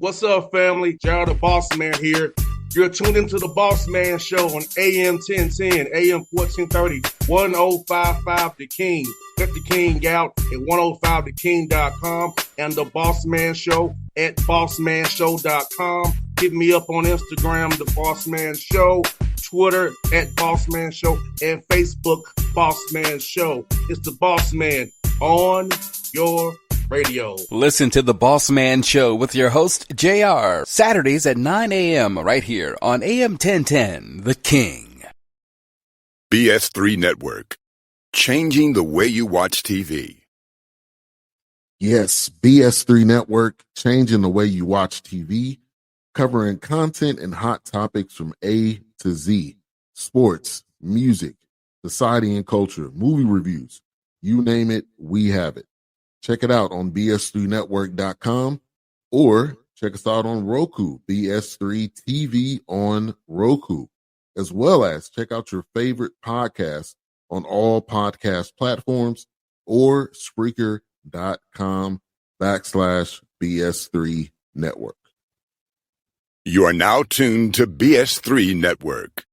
What's up, family? Gerald the Bossman here. You're tuned into the Bossman Show on AM 1010, AM 1430, 1055 The King. Let the King out at 105theking.com and the Bossman Show at bossmanshow.com. Hit me up on Instagram, The Bossman Show, Twitter at Bossman Show, and Facebook, Bossman Show. It's the Bossman on your radio. Listen to the Bossman Show with your host, JR, Saturdays at 9 a.m. right here on AM 1010, The King. BS3 Network, changing the way you watch TV. Yes, BS3 Network, changing the way you watch TV, covering content and hot topics from A to Z, sports, music, society and culture, movie reviews, you name it, we have it. Check it out on bs3network.com or check us out on Roku, BS3 TV on Roku, as well as check out your favorite podcast on all podcast platforms or Spreaker.com/BS3 Network. You are now tuned to BS3 Network.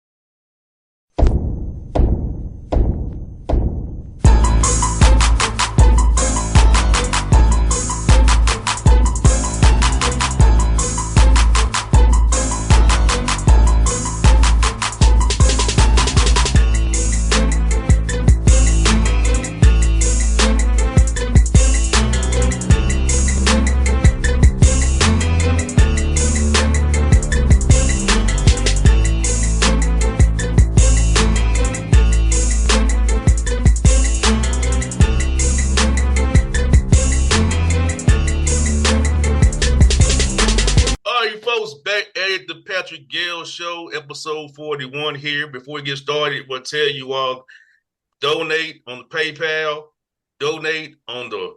Gayle Show, episode 41 here. Before we get started, we'll tell you all, donate on the PayPal, donate on the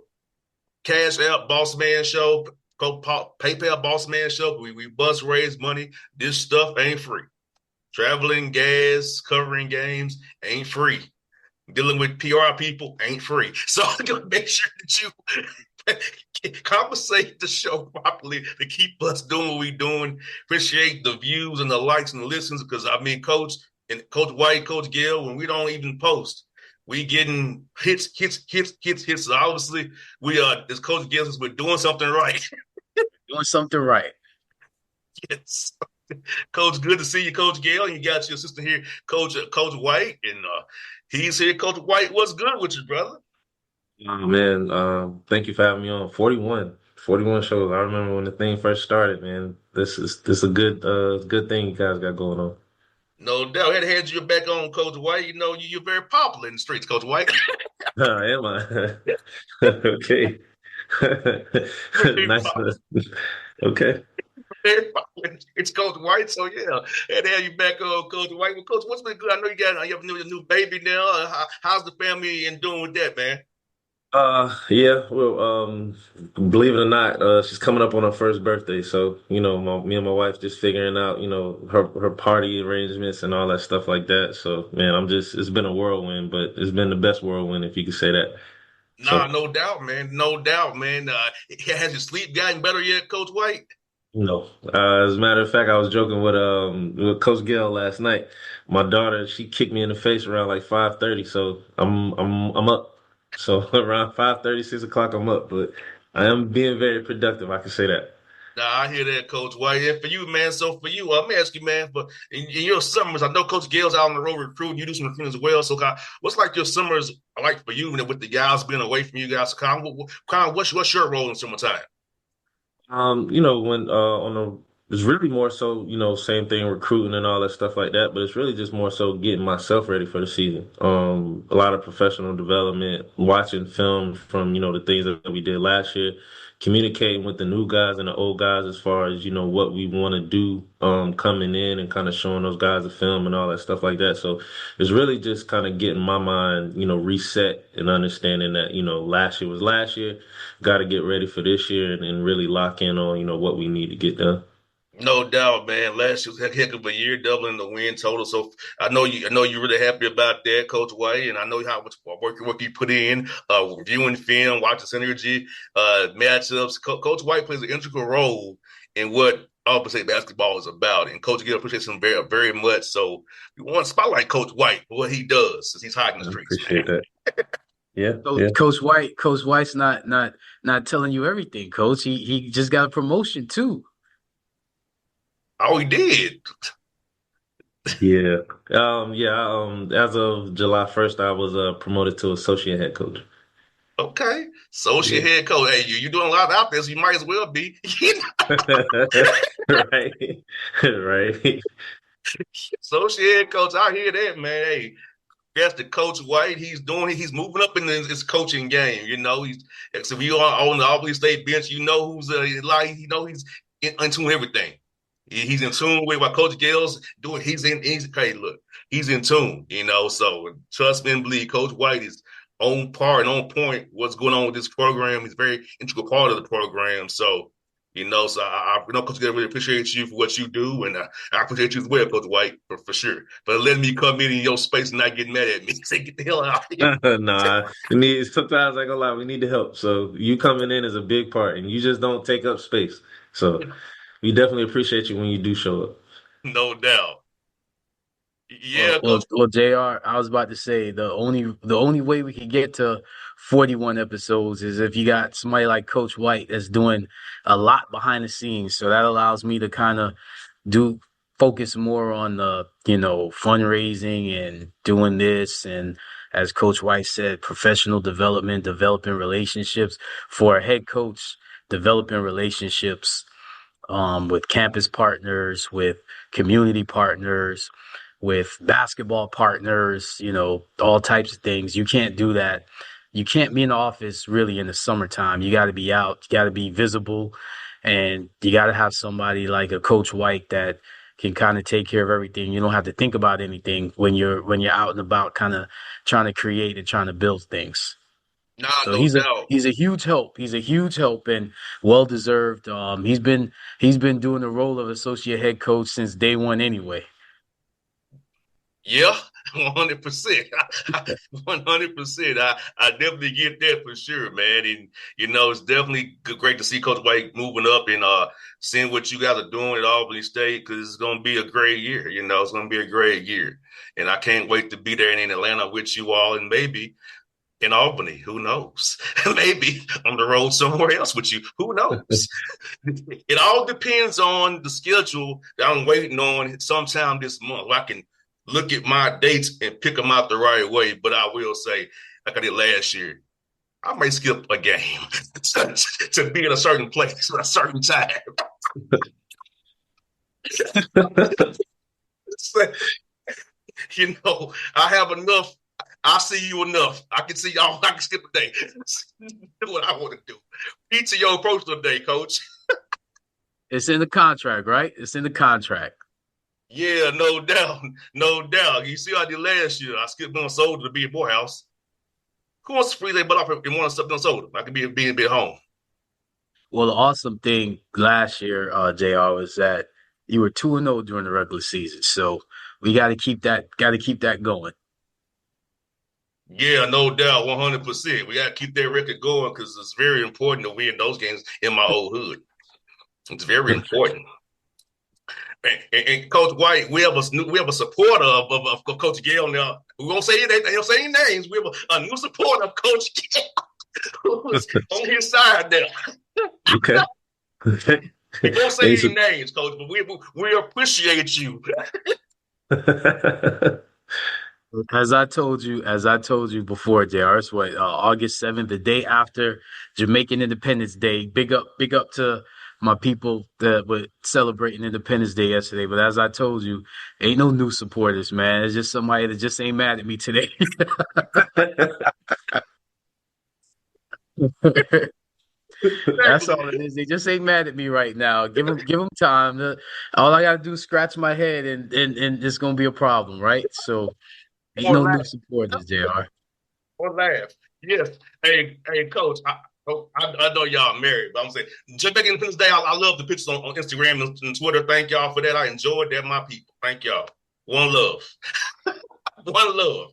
Cash App Bossman Show, PayPal Bossman Show. We bust raise money. This stuff ain't free. Traveling, gas, covering games ain't free. Dealing with PR people ain't free. So I'm going to make sure that you compensate the show properly to keep us doing what we're doing. Appreciate the views and the likes and the listens, because I mean, Coach White, Coach Gayle, when we don't even post, we getting hits. So obviously, we are, as Coach Gayle says, we're doing something right. Doing something right. Yes. Coach, good to see you, Coach Gayle. And you got your sister here, Coach White, and he's here. Coach White, what's good with you, brother? Oh, man, thank you for having me on. 41 shows. I remember when the thing first started, man. This is a good thing you guys got going on. No doubt. I had to hand you back on, Coach White. You know, you're very popular in the streets, Coach White. Am I? Okay. Nice. Okay. It's Coach White, so yeah, I had to have you back on, Coach White. Well, Coach, what's been good? I know you have a new baby now. How's the family and doing with that, man? Yeah, well, believe it or not, she's coming up on her first birthday. So, me and my wife just figuring out, her party arrangements and all that stuff like that. So, man, it's been a whirlwind, but it's been the best whirlwind, if you could say that. No doubt, man. No doubt, man. Has your sleep gotten better yet, Coach White? No. As a matter of fact, I was joking with Coach Gayle last night. My daughter, she kicked me in the face around like 5:30, so I'm up. So around 5:30, 6 o'clock, I'm up, but I am being very productive. I can say that. Nah, I hear that, Coach White. And for you, man, so for you, let me ask you, man, for in your summers, I know Coach Gayle's out on the road recruiting. You do some recruiting as well. So what's like your summers like for you with the guys being away from you guys? What's your role in summertime? It's really more so, same thing, recruiting and all that stuff like that, but it's really just more so getting myself ready for the season. A lot of professional development, watching film from, the things that we did last year, communicating with the new guys and the old guys as far as, what we want to do, coming in and kind of showing those guys the film and all that stuff like that. So it's really just kind of getting my mind, reset and understanding that, last year was last year, got to get ready for this year and really lock in on, what we need to get done. No doubt, man. Last year was a heck of a year, doubling the win total. So I know you're really happy about that, Coach White, and I know how much work you put in, reviewing film, watching synergy, matchups. Coach White plays an integral role and what Auburn State basketball is about. And Coach Gill appreciates him very, very much. So we want to spotlight Coach White for what he does since he's hot in the I streets, appreciate man. that. Yeah, Coach, yeah. Coach White's not telling you everything, Coach. He just got a promotion too. Oh, he did. Yeah. As of July 1st, I was promoted to associate head coach. Okay. Associate Yeah. head coach. Hey, you're doing a lot out there, so you might as well be. Right. Right. Associate head coach. I hear that, man. Hey, that's the Coach White. He's moving up in his coaching game. He's so if you on the Auburn State bench, who's he's in tune with everything. He's in tune with what Coach Gale's doing. He's in tune. So trust me and believe, Coach White is on par and on point. What's going on with this program? He's a very integral part of the program. So. So I know Coach Gale really appreciates you for what you do, and I appreciate you as well, Coach White, for sure. But letting me come in your space and not get mad at me, say get the hell out of here. Nah, sometimes I ain't gonna lie, we need the help. So you coming in is a big part, and you just don't take up space. So we definitely appreciate you when you do show up. No doubt. Yeah, Coach. Well, Jr. I was about to say the only way we can get to 41 episodes is if you got somebody like Coach White that's doing a lot behind the scenes. So that allows me to kind of focus more on the fundraising and doing this, and as Coach White said, professional development, developing relationships for a head coach, developing relationships with campus partners, with community partners, with basketball partners, all types of things. You can't do that. You can't be in the office really in the summertime. You got to be out. You got to be visible, and you got to have somebody like a Coach White that can kind of take care of everything. You don't have to think about anything when you're out and about, kind of trying to create and trying to build things. Nah, So no doubt. he's a huge help. He's a huge help and well deserved. He's been doing the role of associate head coach since day one anyway. Yeah, 100%. 100%. I definitely get that for sure, man. And it's definitely great to see Coach White moving up and seeing what you guys are doing at Albany State, because it's going to be a great year. It's going to be a great year, and I can't wait to be there in Atlanta with you all, and maybe in Albany. Who knows? Maybe on the road somewhere else with you. Who knows? It all depends on the schedule that I'm waiting on sometime this month. I can look at my dates and pick them out the right way. But I will say, like I did last year, I may skip a game to be in a certain place at a certain time. I have enough. I see you enough. I can see y'all. I can skip a day. Do what I want to do. PTO approach today, Coach. It's in the contract, right? It's in the contract. Yeah, no doubt. No doubt. You see how I did last year. I skipped on soda to be at Morehouse. Who wants to freeze their butt off and want something on soda? I could be a bit home. Well, the awesome thing last year, JR, was that you were 2-0 during the regular season. So we got to keep that going. Yeah, no doubt, 100%. We got to keep that record going because it's very important to win those games in my old hood. It's very important. And Coach White, we have a supporter of Coach Gayle now. We won't say any names. We have a new supporter of Coach Gayle who's on his side now. Okay. We won't say any names, Coach, but we appreciate you. As I told you before, JR, it's what, August 7th, the day after Jamaican Independence Day. Big up to my people that were celebrating Independence Day yesterday. But as I told you, ain't no new supporters, man. It's just somebody that just ain't mad at me today. That's all it is. They just ain't mad at me right now. Give them time. All I gotta do is scratch my head, and it's gonna be a problem, right? So ain't no new supporters, JR. Or laugh. Yes. Hey, Coach. I know y'all married, but I'm saying just back Independence Day. I love the pictures on Instagram and Twitter. Thank y'all for that. I enjoyed that, my people. Thank y'all. One love. One love.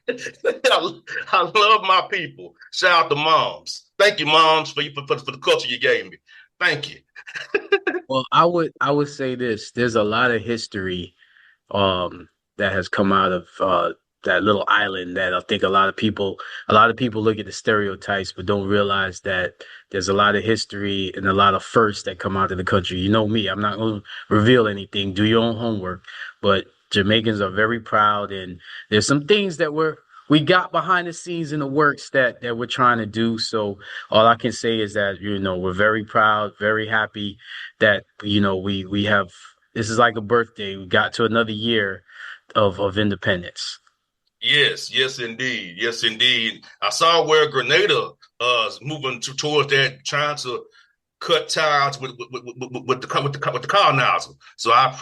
I love my people. Shout out to moms. Thank you, moms, for the culture you gave me. Thank you. Well, I would say this. There's a lot of history um that has come out of that little island that I think a lot of people look at the stereotypes but don't realize that there's a lot of history and a lot of firsts that come out of the country. You know me, I'm not going to reveal anything. Do your own homework. But Jamaicans are very proud, and there's some things that we got behind the scenes in the works that we're trying to do. So all I can say is that, we're very proud, very happy that, we have, this is like a birthday. We got to another year of independence. Yes, yes, indeed. Yes, indeed. I saw where Grenada is moving towards that, trying to cut ties with the colonizer. So I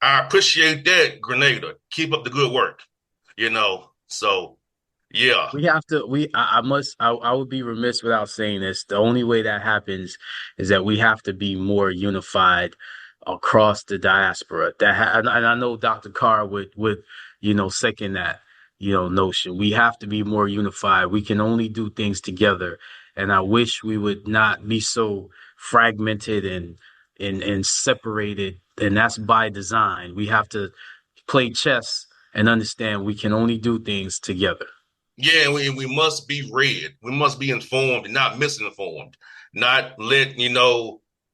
appreciate that, Grenada. Keep up the good work. So yeah. We have to. I would be remiss without saying this. The only way that happens is that we have to be more unified across the diaspora. And I know Dr. Carr would second that notion. We have to be more unified. We can only do things together. And I wish we would not be so fragmented and separated. And that's by design. We have to play chess and understand we can only do things together. Yeah, we must be read. We must be informed and not misinformed. Not let,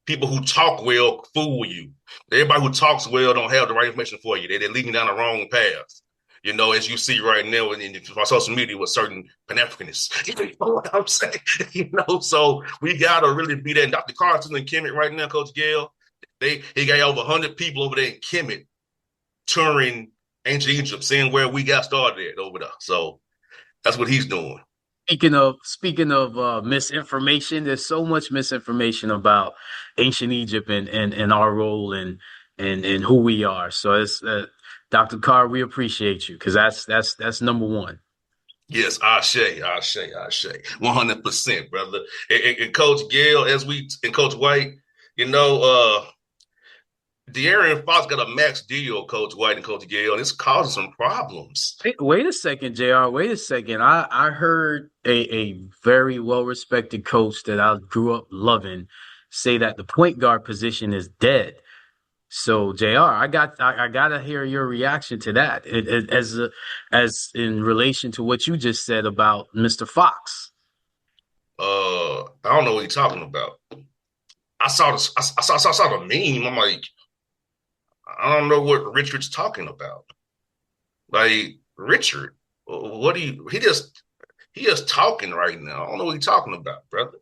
people who talk well fool you. Everybody who talks well don't have the right information for you. They're leading down the wrong path. As you see right now in social media with certain Pan-Africanists. You know what I'm saying? So we got to really be there. And Dr. Carson in Kemet right now, Coach Gayle, he got over 100 people over there in Kemet touring ancient Egypt, seeing where we got started at over there. So that's what he's doing. Speaking of misinformation, there's so much misinformation about ancient Egypt and our role and who we are. So it's Dr. Carr, we appreciate you because that's number one. Yes, Ashe, Ashe, Ashe, 100%, brother. And Coach Gayle, and Coach White, De'Aaron Fox got a max deal, Coach White and Coach Gayle, and it's causing some problems. Wait a second, JR. Wait a second. I heard a very well-respected coach that I grew up loving say that the point guard position is dead. So, JR, I gotta hear your reaction to that as in relation to what you just said about Mr. Fox. I don't know what you're talking about. I saw the meme. I'm like, I don't know what Richard's talking about. Like, Richard, what do you? He just talking right now. I don't know what he's talking about, brother.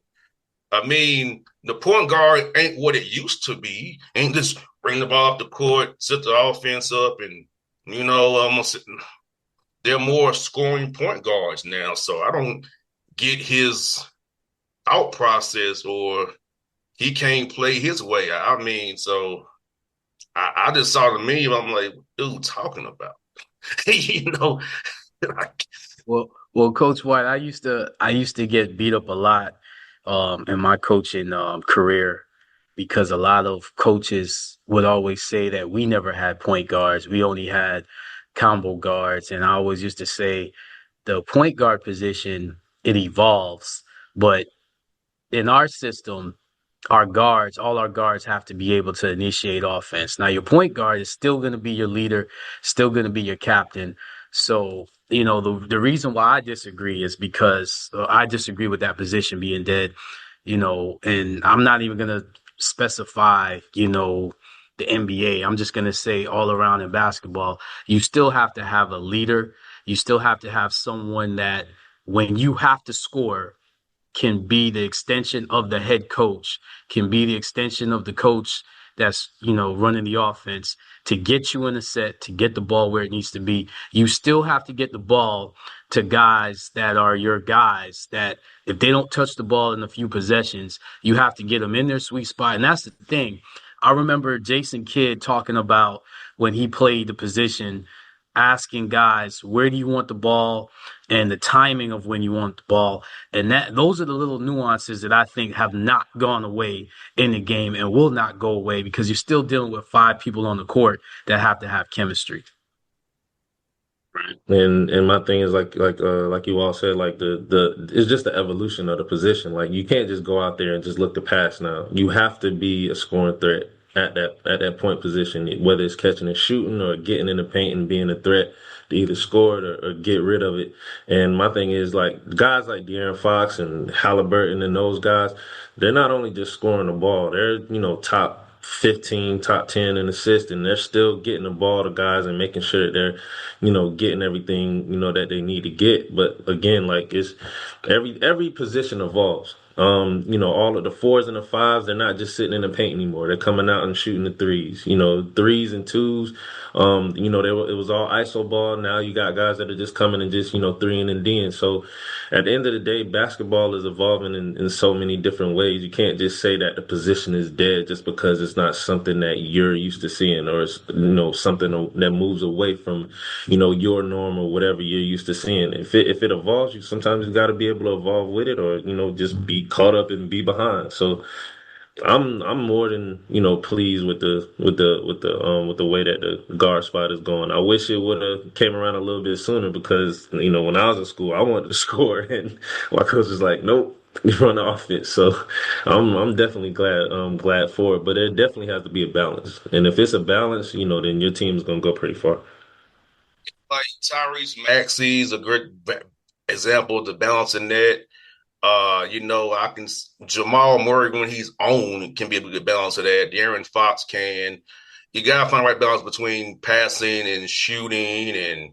I mean, the point guard ain't what it used to be. Ain't just bring the ball up the court, set the offense up, and they're more scoring point guards now. So I don't get his thought process, or he can't play his way. I mean, so I just saw the meme. I'm like, dude, talking about, you know, like, Well, Coach White, I used to get beat up a lot in my coaching career because a lot of coaches would always say that we never had point guards. We only had combo guards. And I always used to say the point guard position, it evolves. But in our system, all our guards have to be able to initiate offense. Now, your point guard is still going to be your leader, still going to be your captain. So, the reason why I disagree is because I disagree with that position being dead, and I'm not even going to specify, the NBA. I'm just going to say all around in basketball, you still have to have a leader. You still have to have someone that when you have to score, can be the extension of the head coach, can be the extension of the coach that's, running the offense to get you in a set, to get the ball where it needs to be. You still have to get the ball to guys that are your guys that if they don't touch the ball in a few possessions, you have to get them in their sweet spot. And that's the thing. I remember Jason Kidd talking about when he played the position, asking guys, where do you want the ball and the timing of when you want the ball. And those are the little nuances that I think have not gone away in the game and will not go away because you're still dealing with five people on the court that have to have chemistry. And my thing is like you all said, like the it's just the evolution of the position. Like you can't just go out there and just look to pass now. You have to be a scoring threat at that point position, whether it's catching and shooting or getting in the paint and being a threat to either score it or get rid of it. And my thing is like guys like De'Aaron Fox and Halliburton and those guys, they're not only just scoring the ball, they're top 15, top 10 in assists, and they're still getting the ball to guys and making sure that they're, getting everything, that they need to get. But again, like it's every position evolves. All of the fours and the fives, they're not just sitting in the paint anymore. They're coming out and shooting the threes, threes and twos. It was all ISO ball. Now you got guys that are just coming and just, threeing and D'ing. So at the end of the day, basketball is evolving in so many different ways. You can't just say that the position is dead just because it's not something that you're used to seeing, or it's, something that moves away from, your norm or whatever you're used to seeing. If it evolves, you sometimes you got to be able to evolve with it, or, just be caught up and be behind. So I'm more than pleased with the way that the guard spot is going. I wish it would have came around a little bit sooner, because when I was in school I wanted to score, and my coach was like, nope, you run the offense. So I'm definitely glad for it, but there definitely has to be a balance. And if it's a balance, then your team is gonna go pretty far. Like Tyrese Maxey is a great example of the balance in that. I can Jamal Murray when he's on can be a good balance of that. De'Aaron Fox can. You gotta find the right balance between passing and shooting and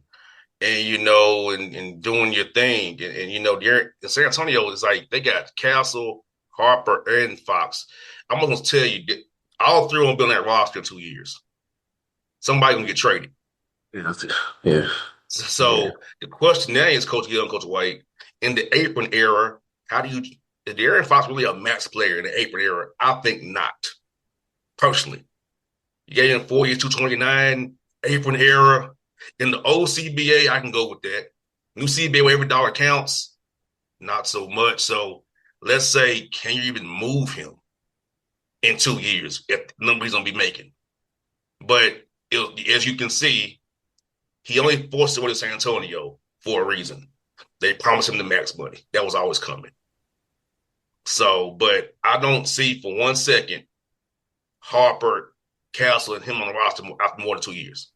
doing your thing. In San Antonio is like they got Castle, Harper, and Fox. I'm gonna tell you, all three of them been on that roster in 2 years. Somebody gonna get traded. Yeah, yeah. So the question now is, Coach Gill and Coach White, in the apron era, is De'Aaron Fox really a max player in the apron era? I think not, personally. You gave him 4 years, 229, apron era. In the old CBA, I can go with that. New CBA, where every dollar counts, not so much. So let's say, can you even move him in 2 years if the number he's going to be making? But as you can see, he only forced it with San Antonio for a reason. They promised him the max money. That was always coming. So, but I don't see for 1 second Harper, Castle, and him on the roster after more than 2 years.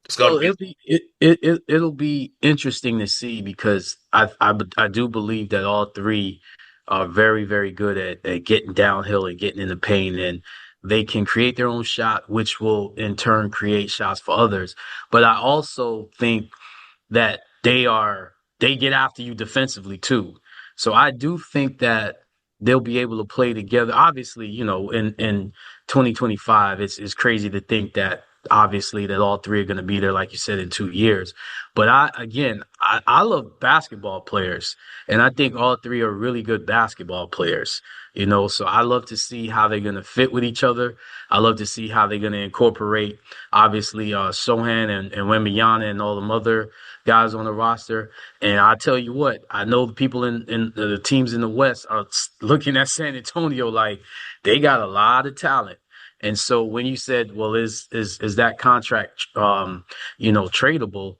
It's Well, going to be. it'll be interesting to see, because I do believe that all three are very, very good at getting downhill and getting in the paint, and they can create their own shot, which will in turn create shots for others. But I also think that they get after you defensively too. So I do think that they'll be able to play together. Obviously, in 2025, it's crazy to think that obviously that all three are going to be there, like you said, in 2 years. But I love basketball players, and I think all three are really good basketball players. So I love to see how they're going to fit with each other. I love to see how they're going to incorporate, obviously, Sohan and Wembanyama and all them other guys on the roster. And I tell you what, I know the people in the teams in the West are looking at San Antonio like they got a lot of talent. And so when you said, well, is that contract, tradable?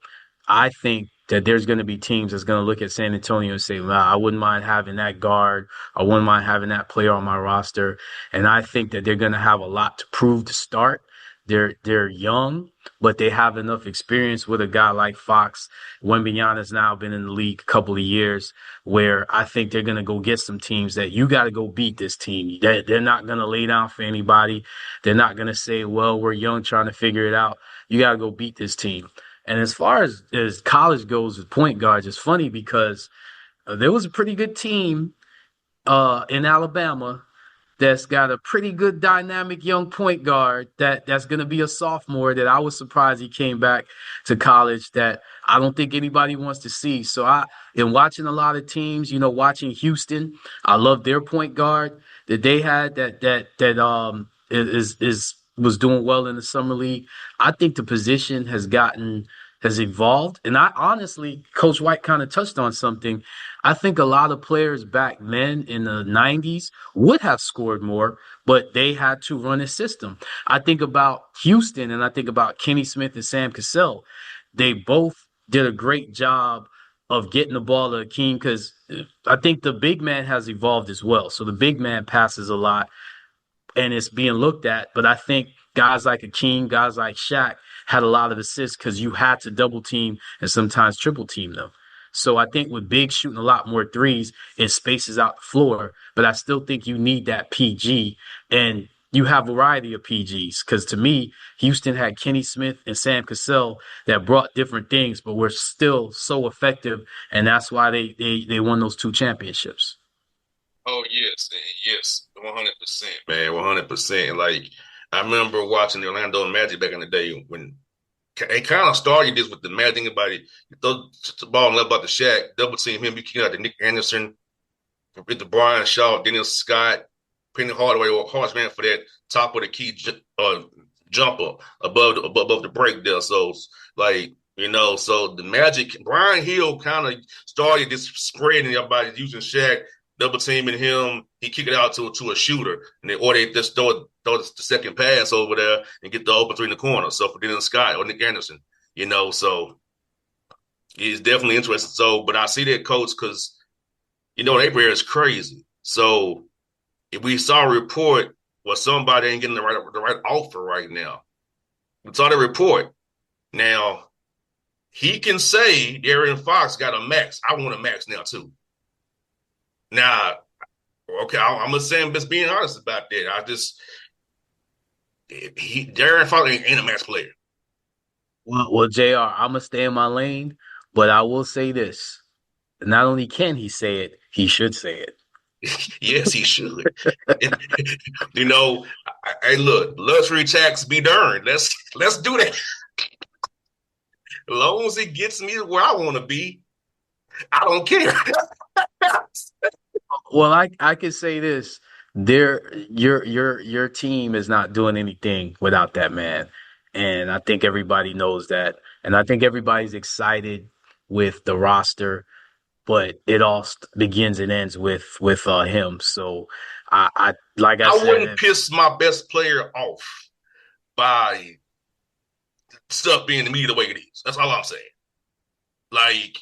I think that there's going to be teams that's going to look at San Antonio and say, well, I wouldn't mind having that guard. I wouldn't mind having that player on my roster. And I think that they're going to have a lot to prove to start. They're young, but they have enough experience with a guy like Fox. Wembanyama has now been in the league a couple of years, where I think they're going to go get some teams that you got to go beat this team. They're not going to lay down for anybody. They're not going to say, well, we're young trying to figure it out. You got to go beat this team. And as far as college goes with point guards, it's funny because there was a pretty good team in Alabama that's got a pretty good dynamic young point guard that's going to be a sophomore that I was surprised he came back to college, that I don't think anybody wants to see. So in watching a lot of teams, watching Houston, I love their point guard that they had was doing well in the summer league. I think the position has evolved. And I honestly, Coach White kind of touched on something. I think a lot of players back then in the 90s would have scored more, but they had to run a system. I think about Houston, and I think about Kenny Smith and Sam Cassell. they both did a great job of getting the ball to Akeem because I think the big man has evolved as well. So the big man passes a lot and it's being looked at. But I think guys like Akeem, guys like Shaq had a lot of assists because you had to double team and sometimes triple team them. So I think with Big shooting a lot more threes, it spaces out the floor. But I still think you need that PG. And you have a variety of PGs because to me, Houston had Kenny Smith and Sam Cassell that brought different things, but were still so effective. And that's why they won those 2 championships. Oh yes, yes, 100%, man, 100%. Like I remember watching the Orlando Magic back in the day when it kind of started this with the Magic. Anybody you throw the ball left about the Shaq, double team him, you kick out to Nick Anderson, with the Brian Shaw, Dennis Scott, Penny Hardaway, or Harsh ran for that top of the key jumper above the break there. So like. So the Magic, Brian Hill kind of started this spreading everybody using Shaq, double teaming him. He kicked it out to a shooter, or they just throw the second pass over there and get the open three in the corner. So for Dennis Scott or Nick Anderson, so he's definitely interesting. So, but I see that coach because April is crazy. So if we saw a report where somebody ain't getting the right offer right now, we saw the report. Now he can say De'Aaron Fox got a max. I want a max now too. Now, okay, I'm just saying, just being honest about that. De'Aaron Fox ain't a max player. Well, JR, I'm gonna stay in my lane, but I will say this: not only can he say it, he should say it. Yes, he should. Hey, look, luxury tax be darned. Let's do that. As long as it gets me to where I want to be, I don't care. Well, I can say this: your team is not doing anything without that man, and I think everybody knows that, and I think everybody's excited with the roster, but it all begins and ends with him. So I like I said, wouldn't piss my best player off by stuff being the media the way it is. That's all I'm saying. Like,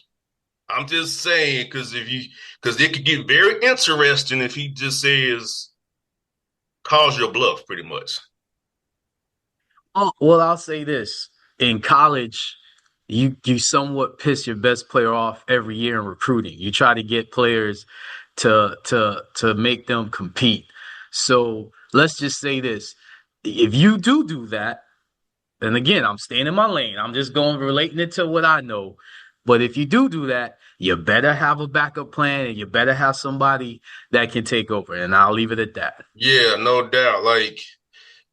I'm just saying because it could get very interesting if he just says, calls your bluff, pretty much. Oh, well, I'll say this: in college, you somewhat piss your best player off every year in recruiting. You try to get players to make them compete. So let's just say this: if you do that. And again, I'm staying in my lane. I'm just going relating it to what I know. But if you do that, you better have a backup plan and you better have somebody that can take over. And I'll leave it at that. Yeah, no doubt. Like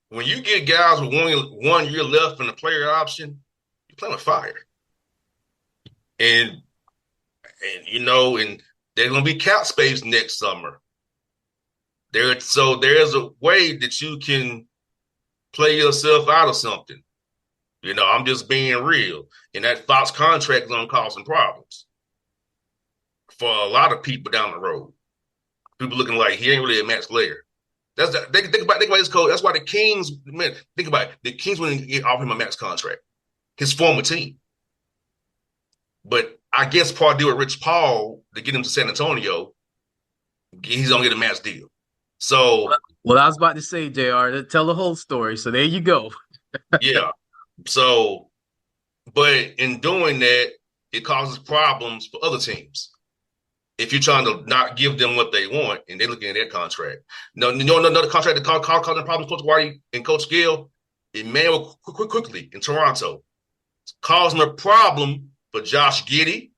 when you get guys with 1 year left in the player option, you're playing with fire. And and there's gonna be cap space next summer. So there's a way that you can play yourself out of something. I'm just being real. And that Fox contract is going to cause some problems for a lot of people down the road. People looking like he ain't really a max player. Think about this code. That's why the Kings, man, think about it. The Kings wouldn't offer him a max contract. His former team. But I guess part deal with Rich Paul to get him to San Antonio, he's going to get a max deal. So. Well, I was about to say, JR, tell the whole story. So there you go. Yeah. So, but in doing that, it causes problems for other teams. If you're trying to not give them what they want and they're looking at their contract. Another contract that causing problems, Coach Whitey and Coach Gayle, Emmanuel quickly in Toronto. It's causing a problem for Josh Giddey,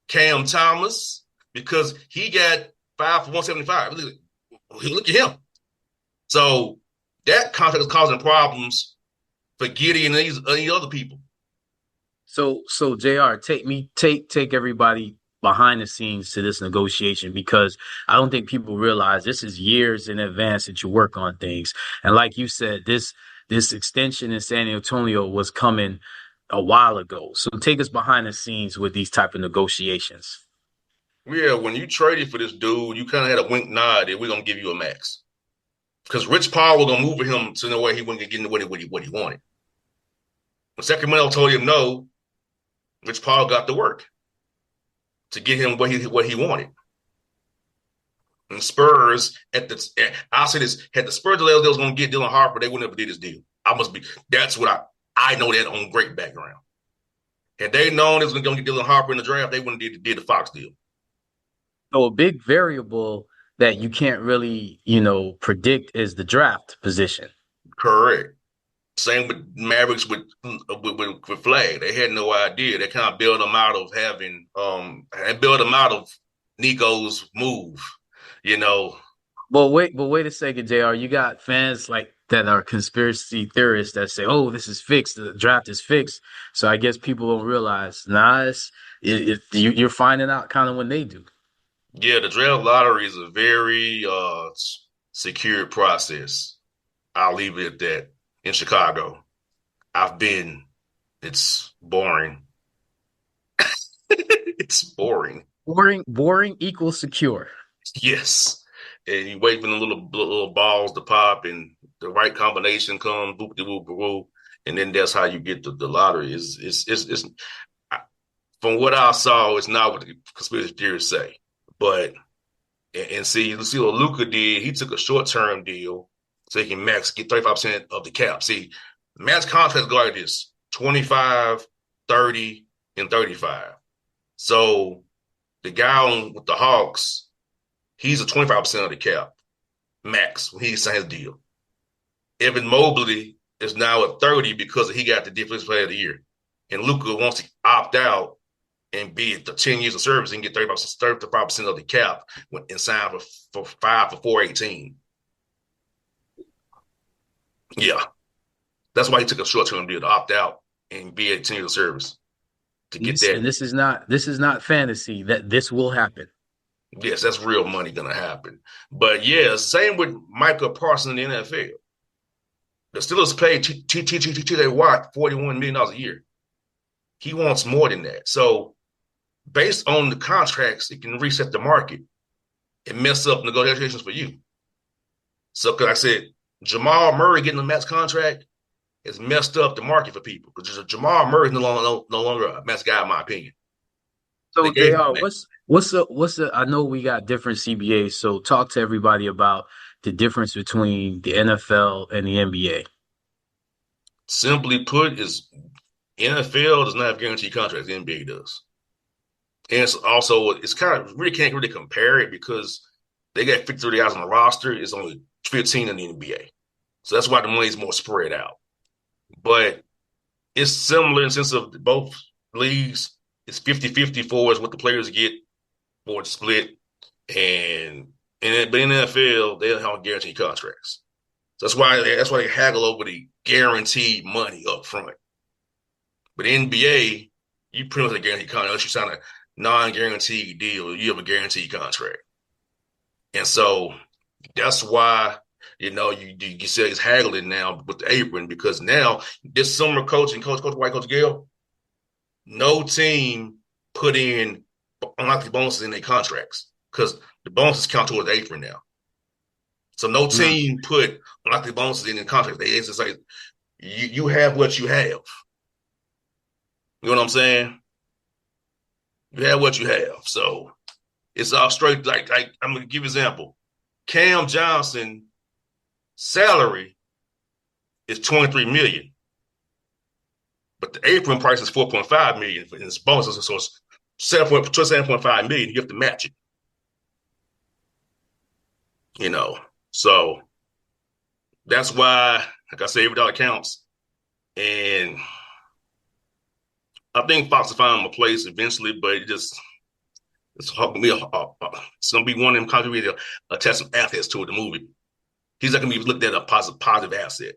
Cam Thomas, because he got 5 for 175. Look at him. So that contract is causing problems for Giddey and these other people. So JR, take everybody behind the scenes to this negotiation because I don't think people realize this is years in advance that you work on things. And like you said, this extension in San Antonio was coming a while ago. So take us behind the scenes with these type of negotiations. Yeah, when you traded for this dude, you kind of had a wink nod that we're gonna give you a max. Because Rich Paul was gonna move him to the way he wouldn't get what he wanted. When Sacramento told him no, Rich Paul got to work to get him what he wanted. And Spurs I'll say this: had the Spurs they was going to get Dylan Harper, they wouldn't have did this deal. That's what I know that on great background. Had they known it was going to get Dylan Harper in the draft, they wouldn't have did the Fox deal. So a big variable that you can't really, predict is the draft position. Correct. Same with Mavericks with Flag. They had no idea. They kind of built them out of Nico's move. But wait a second, JR. You got fans like that are conspiracy theorists that say, "Oh, this is fixed. The draft is fixed." So I guess people don't realize. You're finding out kind of when they do. Yeah, the draft lottery is a very secure process. I'll leave it at that. In Chicago, it's boring. It's boring. Boring equals secure. Yes. And you wait for the little balls to pop and the right combination comes, boop de boop boop, and then that's how you get the lottery. It's from what I saw, it's not what the conspiracy theorists say. But and see what Luka did. He took a short-term deal so he can get 35% of the cap. See, max contracts go like this: 25, 30, and 35. So the guy with the Hawks, he's a 25% of the cap max when he signed his deal. Evan Mobley is now at 30 because he got the defensive player of the year. And Luka wants to opt out and be at the 10 years of service and get 35% of the cap and sign for 418. Yeah. That's why he took a short-term deal to opt out and be at 10 years of service to get that. And this is not fantasy. That this will happen. Yes, that's real money going to happen. But yeah, same with Michael Parsons in the NFL. The Steelers paid T.J. Watt $41 million a year. He wants more than that. So based on the contracts, it can reset the market and mess up negotiations for you. So, because I said, Jamal Murray getting a max contract has messed up the market for people because Jamal Murray is no longer a max guy, in my opinion. So, JR, what's I know we got different CBAs, so talk to everybody about the difference between the NFL and the NBA. Simply put, is NFL does not have guaranteed contracts. The NBA does. And it's kind of really can't really compare it because they got 53 guys on the roster. It's only 15 in the NBA. So that's why the money's more spread out. But it's similar in the sense of both leagues. It's 50-50 for what the players get for the split. But in the NFL, they don't have guaranteed contracts. So that's why they haggle over the guaranteed money up front. But in NBA, you pretty much have a guaranteed contract. Unless you sign a non-guaranteed deal, you have a guaranteed contract. And so that's why, you see it's haggling now with the apron because now this summer Coach White, Coach Gayle, no team put in unlikely bonuses in their contracts because the bonuses count towards the apron now. So no team put unlikely bonuses in the contract. It's just like you have what you have. You know what I'm saying? You have what you have. So it's all straight. Like I'm going to give you an example. Cam Johnson salary is $23 million. But the apron price is $4.5 million in his bonuses. So it's $7.5 million. You have to match it. So that's why, like I say, every dollar counts. And I think Fox will find him a place eventually, but it's going to be one of them countries to attach some assets to it, the movie. He's not going to be looked at a positive asset.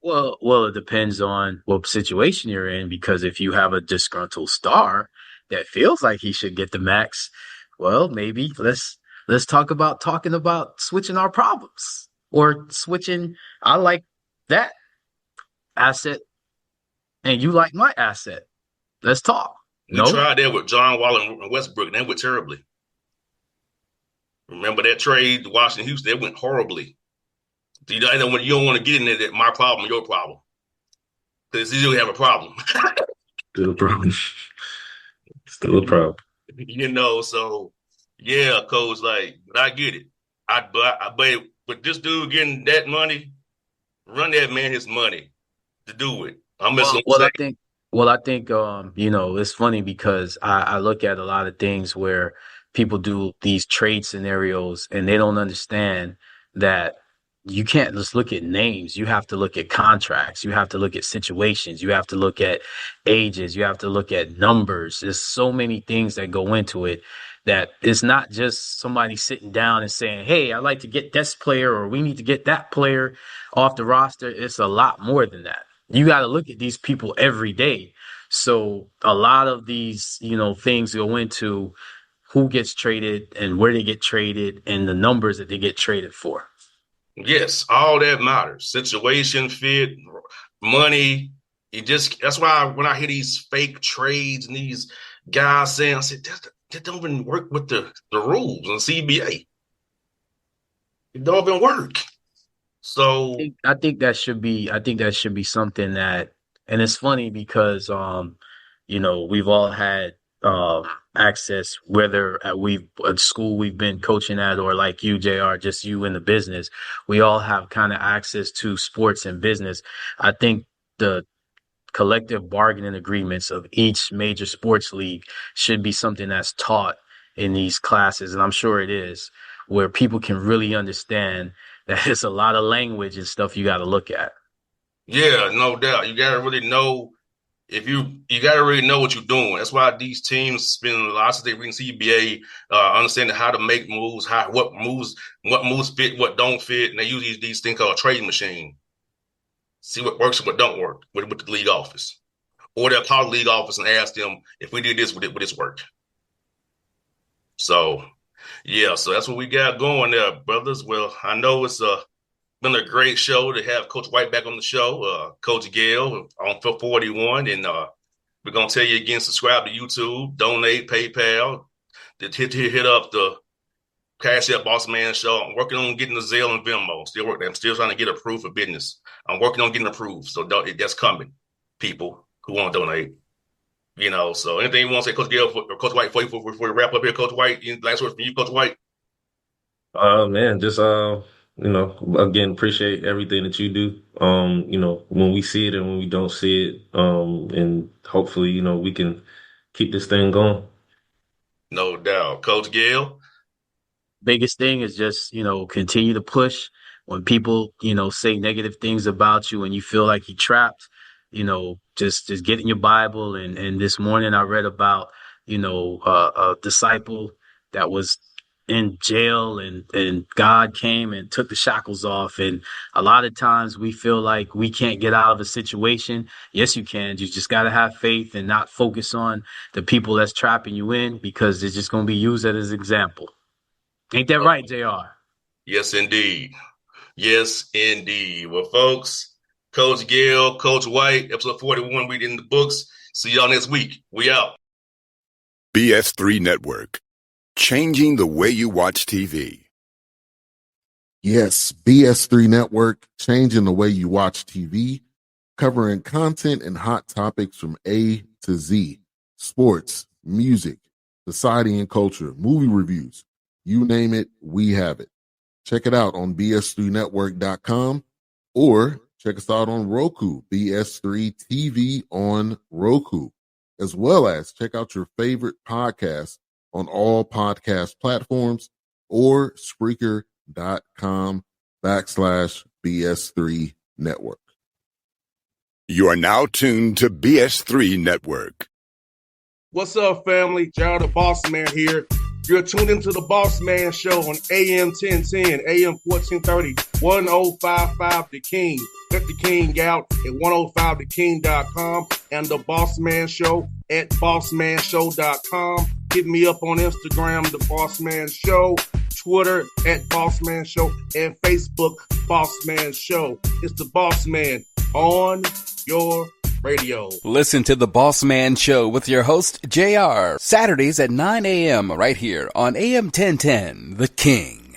Well, it depends on what situation you're in, because if you have a disgruntled star that feels like he should get the max, well, maybe let's talking about switching our problems or switching. I like that asset and you like my asset. Let's talk. We tried that with John Wall and Westbrook, and that went terribly. Remember that trade to Washington, Houston? That went horribly. You don't want to get in there that my problem, your problem. Because you have a problem. Still a problem. Still a problem. So yeah, coach, like, but I get it. But this dude getting that money, run that man his money to do it. I'm just Well, gonna well, say, I think, well, I think, it's funny because I look at a lot of things where people do these trade scenarios and they don't understand that you can't just look at names. You have to look at contracts. You have to look at situations. You have to look at ages. You have to look at numbers. There's so many things that go into it that it's not just somebody sitting down and saying, "Hey, I'd like to get this player," or "We need to get that player off the roster." It's a lot more than that. You got to look at these people every day. So a lot of these, things go into who gets traded and where they get traded and the numbers that they get traded for. yes, all that matters. Situation, fit, money. That's why when I hear these fake trades and these guys saying, I said, that don't even work with the rules on CBA. It don't even work. So I think that should be something that, and it's funny because, we've all had, access, whether at school we've been coaching at, or like you, JR, just you in the business, we all have kind of access to sports and business. I think the collective bargaining agreements of each major sports league should be something that's taught in these classes. And I'm sure it is, where people can really understand that it's a lot of language and stuff you got to look at. yeah, no doubt. You gotta really know if you gotta really know what you're doing. That's why these teams spend a lot of time reading CBA, understanding how to make moves, what moves fit, what don't fit, and they use these things called a trading machine. See what works and what don't work with the league office. Or they'll call the league office and ask them, if we did this, would this work? So yeah, so that's what we got going there, brothers. Well, I know it's been a great show to have Coach White back on the show, Coach Gayle on 41. And we're going to tell you again, subscribe to YouTube, donate, PayPal, hit up the Cash App Bossman Show. I'm working on getting the Zelle and Venmo. I'm still trying to get approved for business. I'm working on getting approved. So that's coming, people who want to donate. So anything you want to say, Coach Gayle or Coach White, before we wrap up here, Coach White, last word from you, Coach White? Man, just again, appreciate everything that you do. When we see it and when we don't see it, and hopefully, we can keep this thing going. No doubt. Coach Gayle? Biggest thing is just, continue to push when people, say negative things about you and you feel like you're trapped, just get in your Bible. And this morning I read about, a disciple that was in jail and God came and took the shackles off. And a lot of times we feel like we can't get out of a situation. Yes, you can. You just got to have faith and not focus on the people that's trapping you in, because it's just going to be used as an example. Ain't that right, JR? Yes, indeed. Yes, indeed. Well, folks, Coach Gayle, Coach White, episode 41, we in the books. See y'all next week. We out. BS3 Network. Changing the way you watch TV. Yes, BS3 Network, changing the way you watch TV, covering content and hot topics from A to Z. Sports, music, society and culture, movie reviews. You name it, we have it. Check it out on bs3network.com or check us out on Roku, BS3 TV on Roku, as well as check out your favorite podcast on all podcast platforms or Spreaker.com/BS3 Network. You are now tuned to BS3 Network. What's up, family? Jared the Bossman here. You're tuned into the Bossman Show on AM 1010, AM 1430, 1055 The King. Let the King out at 105theking.com and the Bossman Show at bossmanshow.com. Hit me up on Instagram, The Bossman Show, Twitter at Bossman Show, and Facebook, Bossman Show. It's the Bossman on your radio. Listen to The Bossman Show with your host, JR, Saturdays at 9 a.m. right here on AM 1010, The King.